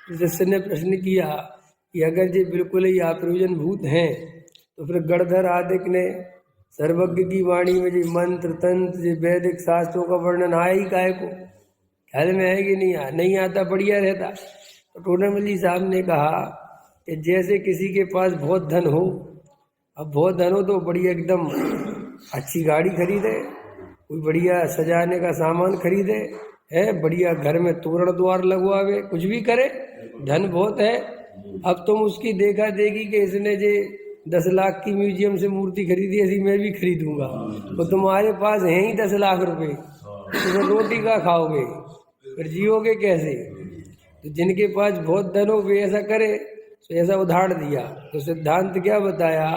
शिष्य ने प्रश्न किया कि अगर ये बिल्कुल ही अप्रयोजन भूत हैं तो फिर गणधर आदिक ने सर्वज्ञ की वाणी में जो मंत्र तंत्र जो वैदिक शास्त्रों का वर्णन आया ही काहे को? ख्याल में है कि नहीं आता बढ़िया रहता। तो टोडरमल जी साहब ने कहा कि जैसे किसी के पास बहुत धन हो, अब बहुत धन हो तो बढ़िया एकदम अच्छी गाड़ी खरीदे, कोई बढ़िया सजाने का सामान खरीदे, है बढ़िया घर में तोरण द्वार लगवावे, कुछ भी करे, धन बहुत है। अब तुम उसकी देखा देखी कि इसने जे 10 लाख की म्यूजियम से मूर्ति खरीदी, ऐसी मैं भी खरीदूंगा, तो तुम्हारे पास है ही 10 लाख रुपए, तो रोटी का खाओगे, फिर जियोगे कैसे? तो जिनके पास बहुत धन हो वे ऐसा करे। तो ऐसा उदाहरण दिया। तो सिद्धांत क्या बताया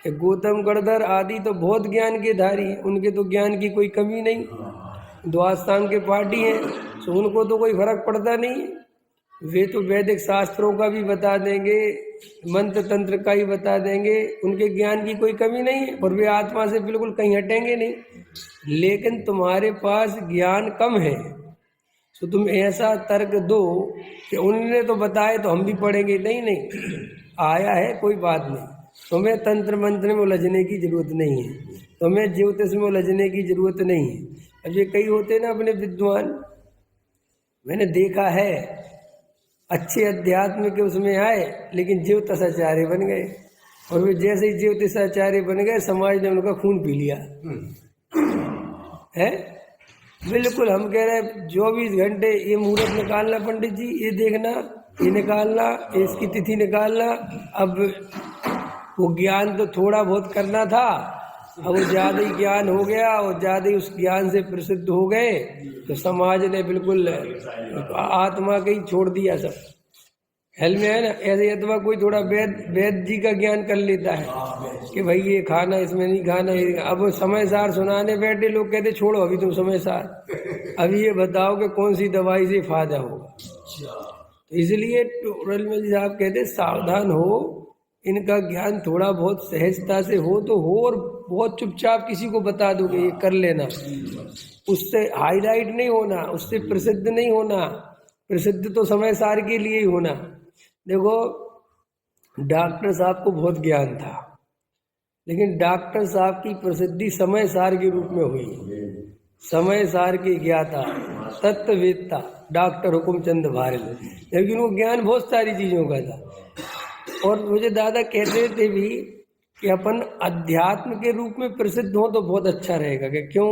कि गौतम गणधर आदि तो बहुत ज्ञान के धारी, उनके तो ज्ञान की कोई कमी नहीं, द्वादशांग के पाठी हैं, तो उनको तो कोई फर्क पड़ता नहीं। वे तो वैदिक शास्त्रों का भी बता देंगे, मंत्र तंत्र का ही बता देंगे, उनके ज्ञान की कोई कमी नहीं है और वे आत्मा से बिल्कुल कहीं हटेंगे नहीं। लेकिन तुम्हारे पास ज्ञान कम है, तो तुम ऐसा तर्क दो कि उन्होंने तो बताए तो हम भी पढ़ेंगे। नहीं नहीं, आया है कोई बात नहीं, तुम्हें तंत्र मंत्र में उलझने की जरूरत नहीं है, तुम्हें ज्योतिष में उलझने की जरूरत नहीं है। अब ये कई होते ना अपने विद्वान, मैंने देखा है अच्छे अध्यात्म के उसमें आए लेकिन ज्योतिषाचार्य बन गए, और वे जैसे ही ज्योतिषाचार्य बन गए समाज ने उनका खून पी लिया है। बिल्कुल हम कह रहे हैं 24 घंटे ये मुहूर्त निकालना, पंडित जी ये देखना, ये निकालना, इसकी तिथि निकालना। अब वो ज्ञान तो थोड़ा बहुत करना था, अब वो ज़्यादा ही ज्ञान हो गया और ज़्यादा ही उस ज्ञान से प्रसिद्ध हो गए, तो समाज ने बिल्कुल आत्मा के ही छोड़ दिया सब। हेल में है ना, ऐसे अथवा कोई थोड़ा वेद जी का ज्ञान कर लेता है कि भाई ये खाना इसमें नहीं खाना, अब समय सार सुनाने बैठे लोग कहते छोड़ो अभी तुम समय सार, अभी ये बताओ कि कौन सी दवाई से फायदा होगा। तो इसलिए टोडरमल साहब कहते सावधान हो, इनका ज्ञान थोड़ा बहुत सहजता से हो तो हो, और बहुत चुपचाप किसी को बता दोगे ये कर लेना, उससे हाईलाइट नहीं होना, उससे प्रसिद्ध नहीं होना। प्रसिद्ध तो समय सार के लिए ही होना। देखो डॉक्टर साहब को बहुत ज्ञान था, लेकिन डॉक्टर साहब की प्रसिद्धि समय सार के रूप में हुई। समय सार के ज्ञाता तत्ववेत्ता डॉक्टर हुकुमचंद भारत, लेकिन वो ज्ञान बहुत सारी चीज़ों का था। और मुझे दादा कहते थे भी कि अपन अध्यात्म के रूप में प्रसिद्ध हो तो बहुत अच्छा रहेगा, कि क्यों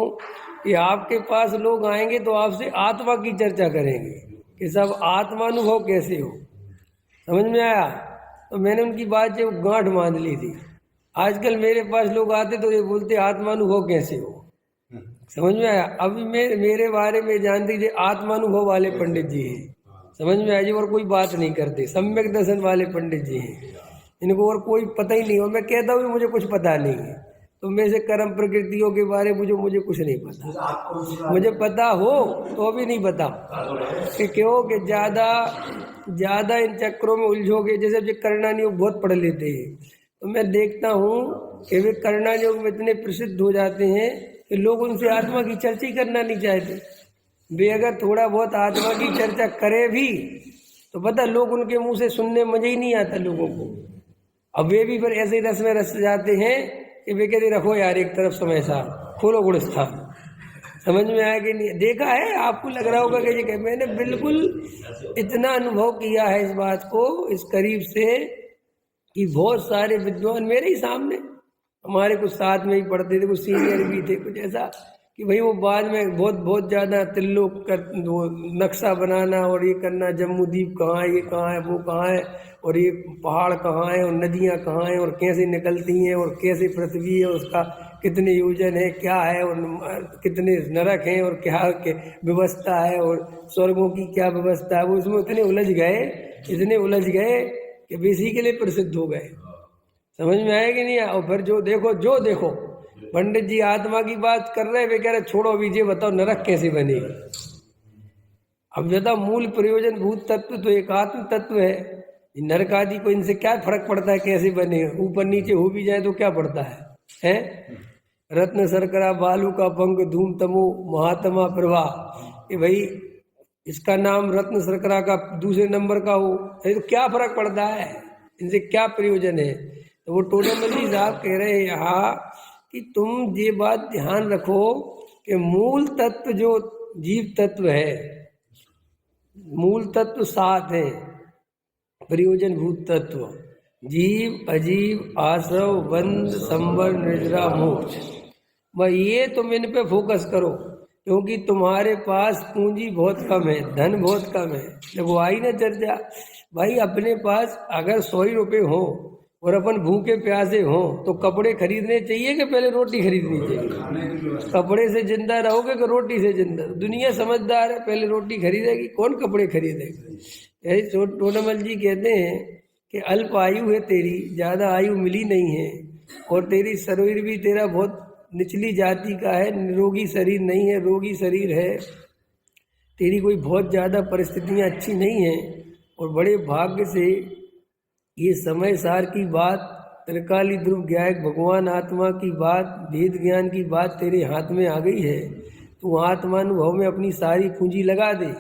कि आपके पास लोग आएंगे तो आपसे आत्मा की चर्चा करेंगे कि सब आत्मानुभव कैसे हो। समझ में आया? तो मैंने उनकी बात जो गांठ बांध ली थी। आजकल मेरे पास लोग आते तो ये बोलते आत्मानुभव कैसे हो। समझ में आया? अभी मेरे बारे में जानते थे आत्मानुभव वाले पंडित जी हैं, समझ में आया जी, और कोई बात नहीं करते, सम्यक दर्शन वाले पंडित जी हैं, इनको और कोई पता ही नहीं हो। मैं कहता हूँ मुझे कुछ पता नहीं है, तो मैं से कर्म प्रकृतियों के बारे में मुझे कुछ नहीं पता, मुझे पता हो तो भी नहीं पता कि क्यों कि ज़्यादा इन चक्रों में उलझोगे। जैसे जो करणान योग बहुत पढ़ लेते हैं, तो मैं देखता हूँ कि वे करणान योग में इतने प्रसिद्ध हो जाते हैं कि लोग उनसे आत्मा की चर्चा ही करना नहीं चाहते। वे अगर थोड़ा बहुत आत्मा की चर्चा करे भी तो पता लोग उनके मुंह से सुनने मजा ही नहीं आता लोगों को। अब वे भी फिर ऐसे ही रस में रस जाते हैं कि वे कहते रखो यार एक तरफ समय सा खोलो गुणस्थान। समझ में आया कि नहीं? देखा है, आपको लग रहा होगा कि ये मैंने बिल्कुल इतना अनुभव किया है इस बात को इस करीब से कि बहुत सारे विद्वान मेरे ही सामने, हमारे कुछ साथ में ही पढ़ते थे, कुछ सीनियर भी थे, कुछ ऐसा कि भाई वो बाद में बहुत ज़्यादा तिल्लोक कर नक्शा बनाना और ये करना, जम्मू द्वीप कहाँ है, ये कहाँ है, वो कहाँ है, और ये पहाड़ कहाँ है, और नदियाँ कहाँ हैं, और कैसे निकलती हैं, और कैसे पृथ्वी है, उसका कितने योजन है, क्या है, और कितने नरक हैं, और क्या व्यवस्था है, और स्वर्गों की क्या व्यवस्था है। वो इसमें इतने उलझ गए कि बेसिकली प्रसिद्ध हो गए। समझ में आया कि नहीं? और फिर जो देखो पंडित जी आत्मा की बात कर रहे, वे कह रहे छोड़ो अभी ये बताओ नरक कैसे बनेगा। अब ज्यादा मूल प्रयोजन भूत तत्व तो एक आत्म तत्व है, नरक आदि को इनसे क्या फर्क पड़ता है कैसे बने, ऊपर नीचे हो भी जाए तो क्या पड़ता है? रत्न शर्करा बालू का पंख धूम तमो महात्मा प्रभा, कि भाई इसका नाम रत्न शर्करा का दूसरे नंबर का हो, तो क्या फर्क पड़ता है, इनसे क्या प्रयोजन है। तो वो टोडामल साहब कह रहे हैं यहाँ कि तुम ये बात ध्यान रखो कि मूल तत्व जो जीव तत्व है, मूल तत्व 7 है, प्रयोजन भूत तत्व जीव अजीव आश्रव बंध संवर निर्जरा मोक्ष। भाई ये तुम इन पे फोकस करो, क्योंकि तुम्हारे पास पूंजी बहुत कम है, धन बहुत कम है। देखो आई ना चर्चा, भाई अपने पास अगर 100 रुपये हो और अपन भूखे प्यासे हो तो कपड़े खरीदने चाहिए कि पहले रोटी खरीदनी चाहिए? कपड़े से जिंदा रहोगे कि रोटी से जिंदा? दुनिया समझदार है, पहले रोटी खरीदेगी, कौन कपड़े खरीदेगा। यही टोडामल जी कहते हैं कि अल्प आयु है तेरी, ज़्यादा आयु मिली नहीं है, और तेरी शरीर भी तेरा बहुत निचली जाति का है, निरोगी शरीर नहीं है, रोगी शरीर है, तेरी कोई बहुत ज़्यादा परिस्थितियाँ अच्छी नहीं हैं, और बड़े भाग्य से ये समय सार की बात, त्रिकाली ध्रुव ज्ञायक भगवान आत्मा की बात, वेद ज्ञान की बात तेरे हाथ में आ गई है। तू आत्मानुभव में अपनी सारी पूंजी लगा दे,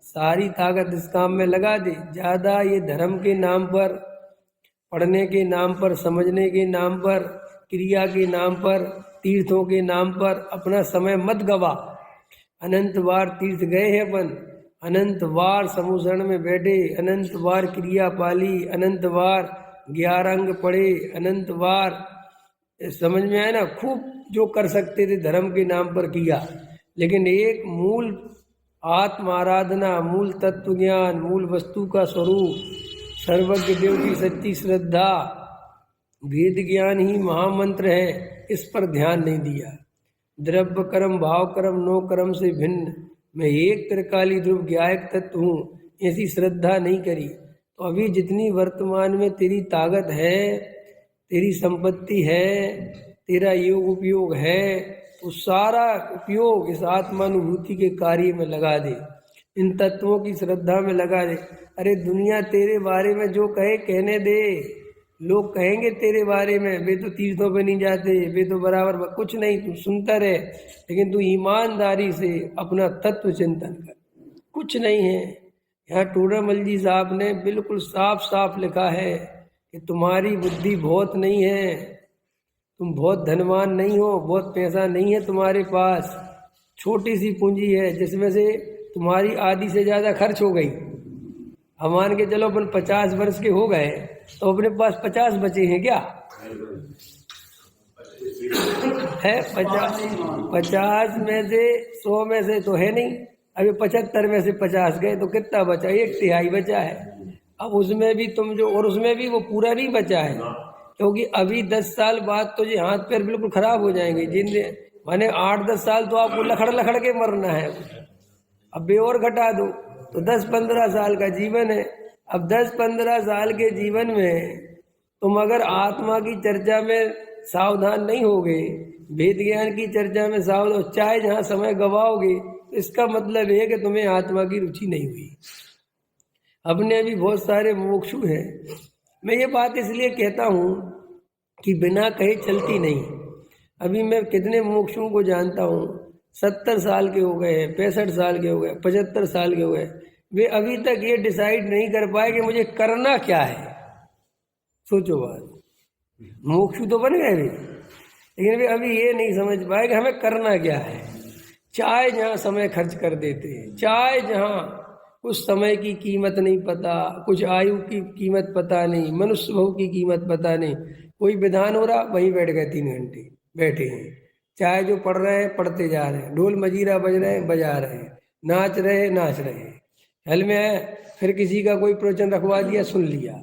सारी ताकत इस काम में लगा दे। ज़्यादा ये धर्म के नाम पर, पढ़ने के नाम पर, समझने के नाम पर, क्रिया के नाम पर, तीर्थों के नाम पर अपना समय मत गवा। अनंत बार तीर्थ गए हैं अपन, अनंत बार समुसरण में बैठे, अनंत बार क्रिया पाली, अनंत बार 11 अंग पढ़े, अनंत बार समझ में आया ना, खूब जो कर सकते थे धर्म के नाम पर किया। लेकिन एक मूल आत्म आराधना, मूल तत्व ज्ञान, मूल वस्तु का स्वरूप, सर्वज्ञ देव की सच्ची श्रद्धा, वेद ज्ञान ही महामंत्र है, इस पर ध्यान नहीं दिया। द्रव्य कर्म भाव कर्म नो कर्म से भिन्न मैं एक त्रिकाली ध्रुव ज्ञायक तत्व हूँ, ऐसी श्रद्धा नहीं करी। तो अभी जितनी वर्तमान में तेरी ताकत है, तेरी संपत्ति है, तेरा योग उपयोग है, तो सारा उपयोग इस आत्मानुभूति के कार्य में लगा दे, इन तत्वों की श्रद्धा में लगा दे। अरे दुनिया तेरे बारे में जो कहे कहने दे, लोग कहेंगे तेरे बारे में, वे तो तीर्थों पे नहीं जाते, वे तो बराबर, कुछ नहीं, तू सुनता रहे, लेकिन तू ईमानदारी से अपना तत्व चिंतन कर। कुछ नहीं है। यहाँ टोडामल जी साहब ने बिल्कुल साफ साफ लिखा है कि तुम्हारी बुद्धि बहुत नहीं है, तुम बहुत धनवान नहीं हो, बहुत पैसा नहीं है तुम्हारे पास, छोटी सी पूंजी है जिसमें से तुम्हारी आधी से ज़्यादा खर्च हो गई। हम मान के चलो अपन 50 वर्ष के हो गए तो अपने पास 50 बचे हैं क्या? है 50 में से 100 में से तो है नहीं, अभी 75 में से 50 गए तो कितना बचा? 1/3 बचा है। अब उसमें भी तुम जो, और उसमें भी वो पूरा नहीं बचा है, क्योंकि अभी 10 साल बाद तो ये हाथ पैर बिल्कुल खराब हो जाएंगे। जिन माने 8-10 साल तो आपको लखड़ लखड़ के मरना है, अब बे और घटा दो तो 10-15 साल का जीवन है। अब 10-15 साल के जीवन में तुम अगर आत्मा की चर्चा में सावधान नहीं होगे, वेद ज्ञान की चर्चा में सावधान, चाहे जहाँ समय गवाओगे, तो इसका मतलब है कि तुम्हें आत्मा की रुचि नहीं हुई। अपने भी बहुत सारे मोक्षु हैं। मैं ये बात इसलिए कहता हूँ कि बिना कहे चलती नहीं। अभी मैं कितने मोक्षुओं को जानता हूँ, 70 साल के हो गए हैं, 65 साल के हो गए, 75 साल के हो गए, वे अभी तक ये डिसाइड नहीं कर पाए कि मुझे करना क्या है। सोचो बात, मोक्षु तो बन गए भी, लेकिन वे अभी ये नहीं समझ पाए कि हमें करना क्या है। चाहे जहाँ समय खर्च कर देते हैं, चाहे जहाँ कुछ समय की कीमत नहीं पता, कुछ आयु की कीमत पता नहीं, मनुष्य भाव की कीमत पता नहीं, कोई विधान हो रहा वहीं बैठ गए 3 घंटे बैठे हैं। चाहे जो पढ़ रहे हैं पढ़ते जा रहे हैं, ढोल मजीरा बज रहे हैं बजा रहे हैं, नाच रहे हैं नाच रहे हैं। हल में है, फिर किसी का कोई प्रवचन रखवा दिया सुन लिया,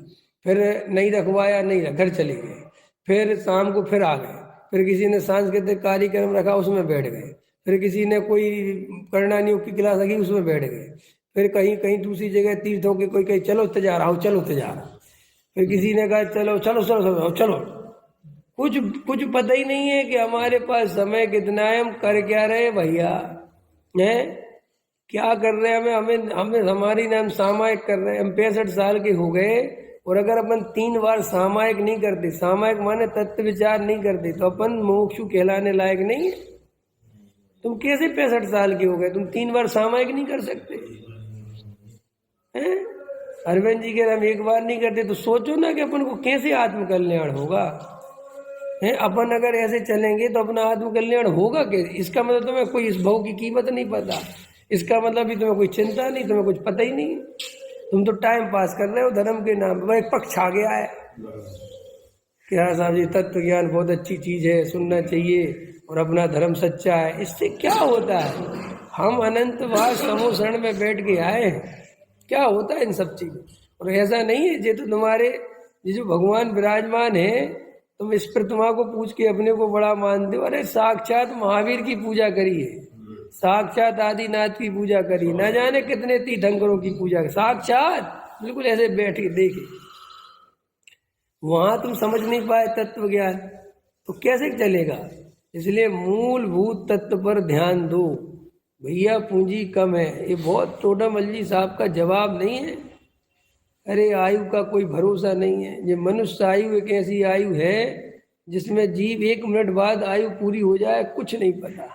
फिर नहीं रखवाया नहीं, घर चले गए, फिर शाम को फिर आ गए, फिर किसी ने सांस्कृतिक कार्यक्रम रखा उसमें बैठ गए, फिर किसी ने कोई करणानियों की क्लास रखी उसमें बैठ गए, फिर कहीं कहीं दूसरी जगह तीर्थों के कोई कहीं चलो ते जा रहा हूँ, चलो ते जा रहा, फिर किसी ने कहा चलो चलो चलो चलो चलो। कुछ पता ही नहीं है कि हमारे पास समय कितना है, हम कर क्या रहे भैया, हैं क्या कर रहे हैं। हमें हमारी नाम सामायिक कर रहे हैं। हम 65 साल के हो गए, और अगर अपन 3 बार सामायिक नहीं करते, सामायिक माने तत्व विचार नहीं करते, तो अपन मोक्षु कहलाने लायक नहीं है। तुम कैसे 65 साल के हो गए, तुम 3 बार सामायिक नहीं कर सकते? हैं? अरविंद जी कह रहे हम एक बार नहीं करते, तो सोचो ना कि अपन को कैसे आत्मकल्याण होगा। है अपन अगर ऐसे चलेंगे तो अपना आत्मकल्याण होगा कैसे? इसका मतलब तुम्हें कोई इस भाव की कीमत नहीं पता, इसका मतलब भी तुम्हें कोई चिंता नहीं, तुम्हें कुछ पता ही नहीं, तुम तो टाइम पास कर रहे हो धर्म के नाम पर। एक पक्ष आ गया है कि हाँ साहब जी तत्व ज्ञान बहुत अच्छी चीज है, सुनना चाहिए, और अपना धर्म सच्चा है। इससे क्या होता है? हम अनंतवास समोसरण में बैठ के आए हैं, क्या होता है इन सब चीज़ों? और ऐसा नहीं है, ये तो तुम्हारे ये जो भगवान विराजमान है, तुम इस प्रतिमा को पूछ के अपने को बड़ा मानते हो। अरे साक्षात महावीर की पूजा करी है, साक्षात आदिनाथ की पूजा करी, न जाने कितने तीर्थंकरों की पूजा, साक्षात बिल्कुल ऐसे बैठ के देखे। वहां तुम समझ नहीं पाए तत्व ज्ञान, तो कैसे चलेगा? इसलिए मूलभूत तत्व पर ध्यान दो भैया। पूंजी कम है, ये बहुत टोडामल्ली साहब का जवाब नहीं है। अरे आयु का कोई भरोसा नहीं है। ये मनुष्य आयु एक ऐसी आयु है जिसमें जीव 1 मिनट बाद आयु पूरी हो जाए कुछ नहीं पता।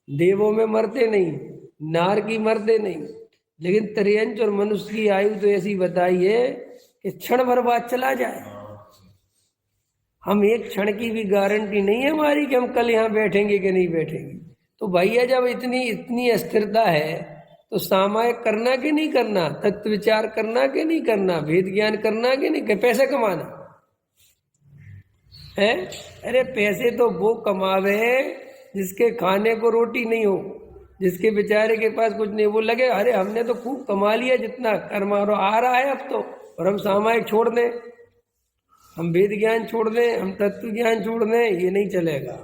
देवों में मरते नहीं, नार की मरते नहीं, लेकिन त्रियंच और मनुष्य की आयु तो ऐसी बताई है कि क्षण भर बाद चला जाए। हम एक क्षण की भी गारंटी नहीं है हमारी कि हम कल यहाँ बैठेंगे कि नहीं बैठेंगे। तो भैया जब इतनी अस्थिरता है तो सामायिक करना कि नहीं करना, तत्व विचार करना कि नहीं करना, भेद ज्ञान करना कि नहीं, पैसे कमाना है? अरे पैसे तो वो कमावे जिसके खाने को रोटी नहीं हो, जिसके बेचारे के पास कुछ नहीं, वो लगे अरे हमने तो खूब कमा लिया, जितना कर्मा आ रहा है अब तो, और हम सामायिक छोड़ दें, हम वेद ज्ञान छोड़ दें, हम तत्व ज्ञान छोड़ दें, ये नहीं चलेगा।